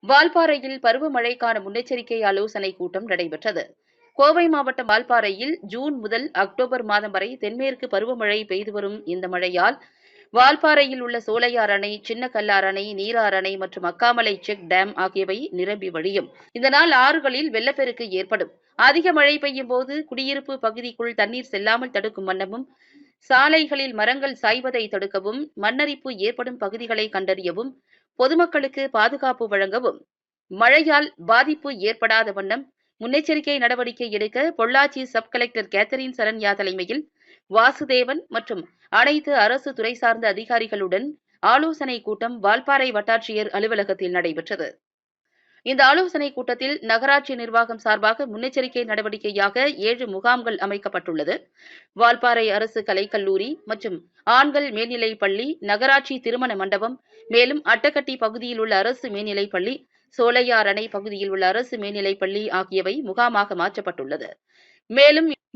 வால்பாறையில் பருவமழைக்கான முன்னெச்சரிக்கை ஆலோசனைக் கூட்டம் நடைபெற்றது. கோவை மாவட்டம் வால்பாறையில் ஜூன் முதல் அக்டோபர் மாதம் வரை தென்மேற்கு பருவமழை பெய்து வரும் இந்த மழையால் வால்பாறையில் உள்ள சோலையார் அணை, சின்னக்கல்லார் அணை, நீரார் அணை மற்றும் அக்காமலை செக் டேம் ஆகியவை நிரம்பி வழியும். இதனால் ஆறுகளில் வெள்ளப்பெருக்கு ஏற்படும். அதிக மழை பெய்யும் போது குடியிருப்பு பகுதிக்குள் தண்ணீர் செல்லாமல் தடுக்கும் வண்ணமும், சாலைகளில் மரங்கள் சாய்வதை தடுக்கவும், மண்ணரிப்பு ஏற்படும் பகுதிகளை கண்டறியவும், பொதுமக்களுக்கு பாதுகாப்பு வழங்கவும், மழையால் பாதிப்பு ஏற்படாத வண்ணம் முன்னெச்சரிக்கை நடவடிக்கை எடுக்க Pollachi sub collector Catherine Saranya தலைமையில் வாசுதேவன் மற்றும் அனைத்து அரசு துறை சார்ந்த அதிகாரிகளுடன் ஆலோசனைக் கூட்டம் வால்பாறை வட்டாட்சியர் அலுவலகத்தில் நடைபெற்றது. இந்த ஆலோசனைக் கூட்டத்தில் நகராட்சி நிர்வாகம் சார்பாக முன்னெச்சரிக்கை நடவடிக்கையாக 7 முகாம்கள் அமைக்கப்பட்டுள்ளது. வால்பாறை அரசு கலைக்கல்லூரி மற்றும் ஆண்கள் மேல்நிலைப் பள்ளி, நகராட்சி திருமண மண்டபம், மேலும் அட்டக்கட்டி பகுதியில் உள்ள அரசு மேல்நிலைப் பள்ளி, சோலையார் அணை பகுதியில் உள்ள அரசு மேல்நிலைப் பள்ளி ஆகியவை முகாமாக மாற்றப்பட்டுள்ளது.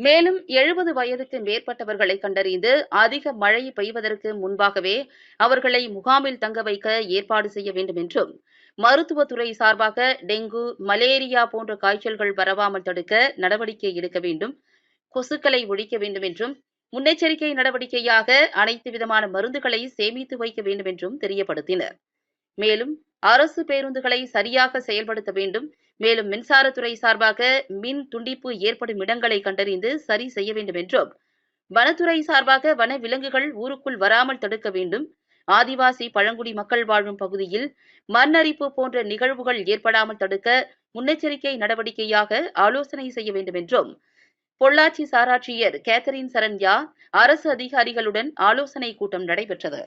மேலும் 70 வயதுக்கு மேற்பட்டவர்களை கண்டறிந்து அதிக மழை பெய்வதற்கு முன்பாகவே அவர்களை முகாமில் தங்க வைக்க ஏற்பாடு செய்ய வேண்டும் என்றும், மருத்துவத்துறை சார்பாக டெங்கு, மலேரியா போன்ற காய்ச்சல்கள் பரவாமல் தடுக்க நடவடிக்கை எடுக்க வேண்டும், கொசுக்களை ஒழிக்க வேண்டும் என்றும், முன்னெச்சரிக்கை நடவடிக்கையாக அனைத்து விதமான மருந்துகளை சேமித்து வைக்க வேண்டும் என்றும் தெரியப்படுத்தினர். மேலும் அரசு பேருந்துகளை சரியாக செயல்படுத்த வேண்டும். மேலும் மின்சாரத்துறை சார்பாக மின் துண்டிப்பு ஏற்படும் இடங்களை கண்டறிந்து சரி செய்ய வேண்டும் என்றும், வனத்துறை சார்பாக வன விலங்குகள் ஊருக்குள் வராமல் தடுக்க வேண்டும். ஆதிவாசி பழங்குடி மக்கள் வாழும் பகுதியில் மண் அரிப்பு போன்ற நிகழ்வுகள் ஏற்படாமல் தடுக்க முன்னெச்சரிக்கை நடவடிக்கையாக ஆலோசனை செய்ய வேண்டும் என்றும் பொள்ளாச்சி சாராட்சியர் கேத்தரின் சரண்யா அரசு அதிகாரிகளுடன் ஆலோசனைக் கூட்டம் நடைபெற்றது.